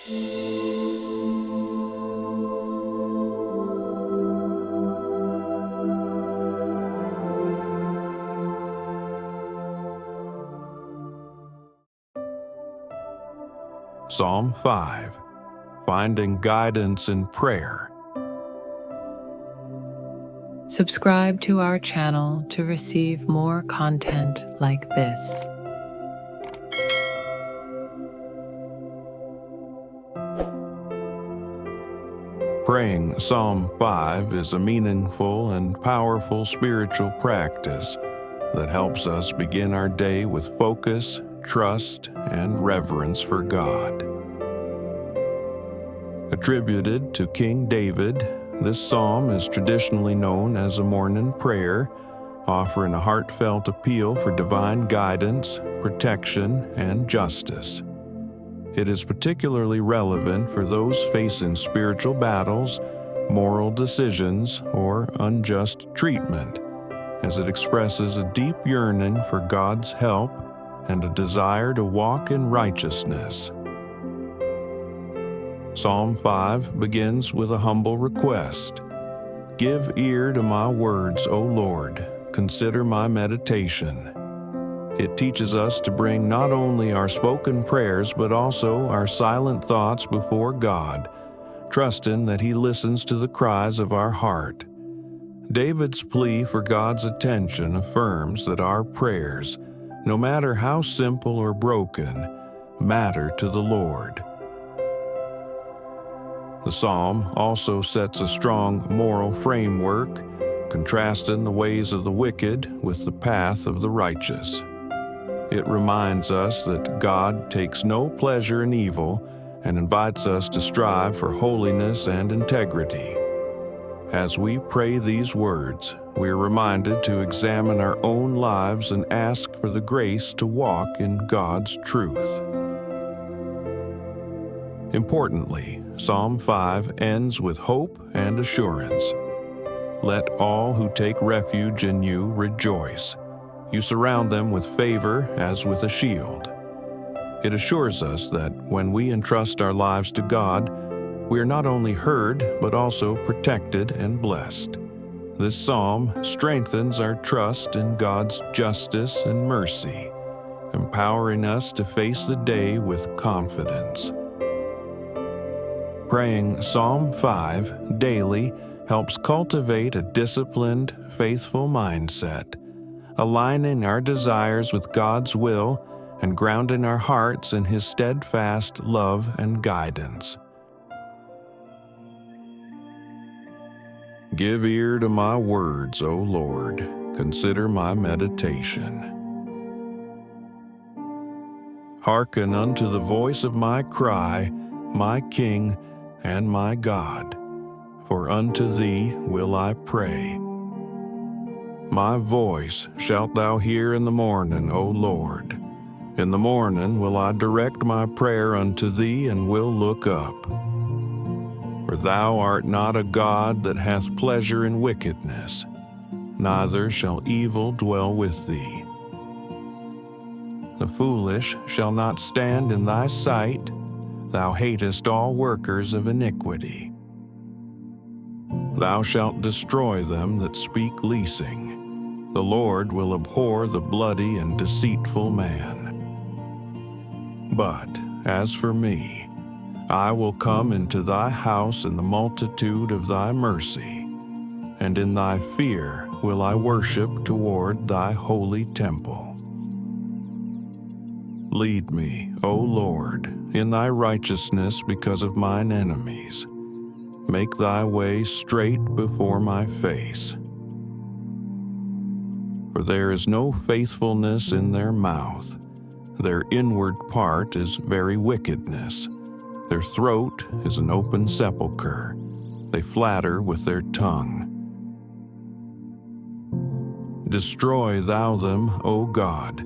Psalm 5, Finding Guidance in Prayer. Subscribe to our channel to receive more content like this. Praying Psalm 5 is a meaningful and powerful spiritual practice that helps us begin our day with focus, trust, and reverence for God. Attributed to King David, this psalm is traditionally known as a morning prayer, offering a heartfelt appeal for divine guidance, protection, and justice. It is particularly relevant for those facing spiritual battles, moral decisions, or unjust treatment, as it expresses a deep yearning for God's help and a desire to walk in righteousness. Psalm 5 begins with a humble request. Give ear to my words, O Lord. Consider my meditation. It teaches us to bring not only our spoken prayers but also our silent thoughts before God, trusting that He listens to the cries of our heart. David's plea for God's attention affirms that our prayers, no matter how simple or broken, matter to the Lord. The psalm also sets a strong moral framework, contrasting the ways of the wicked with the path of the righteous. It reminds us that God takes no pleasure in evil and invites us to strive for holiness and integrity. As we pray these words, we are reminded to examine our own lives and ask for the grace to walk in God's truth. Importantly, Psalm 5 ends with hope and assurance. Let all who take refuge in you rejoice. You surround them with favor as with a shield. It assures us that when we entrust our lives to God, we are not only heard but also protected and blessed. This psalm strengthens our trust in God's justice and mercy, empowering us to face the day with confidence. Praying Psalm 5 daily helps cultivate a disciplined, faithful mindset, aligning our desires with God's will and grounding our hearts in His steadfast love and guidance. Give ear to my words, O Lord. Consider my meditation. Hearken unto the voice of my cry, my King and my God, for unto Thee will I pray. My voice shalt Thou hear in the morning, O Lord. In the morning will I direct my prayer unto Thee and will look up. For Thou art not a God that hath pleasure in wickedness, neither shall evil dwell with Thee. The foolish shall not stand in Thy sight. Thou hatest all workers of iniquity. Thou shalt destroy them that speak leasing. The Lord will abhor the bloody and deceitful man. But as for me, I will come into Thy house in the multitude of Thy mercy, and in Thy fear will I worship toward Thy holy temple. Lead me, O Lord, in Thy righteousness because of mine enemies. Make Thy way straight before my face. For there is no faithfulness in their mouth. Their inward part is very wickedness. Their throat is an open sepulchre. They flatter with their tongue. Destroy Thou them, O God.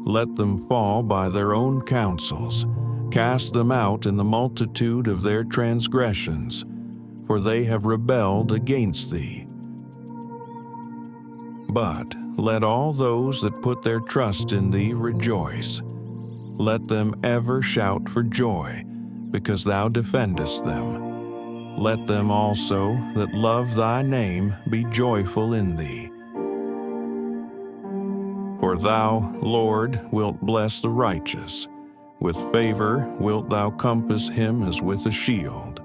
Let them fall by their own counsels. Cast them out in the multitude of their transgressions, for they have rebelled against Thee. But let all those that put their trust in Thee rejoice. Let them ever shout for joy, because thou defendest them. Let them also that love thy name be joyful in thee. For thou, Lord, wilt bless the righteous. With favor wilt thou compass him as with a shield.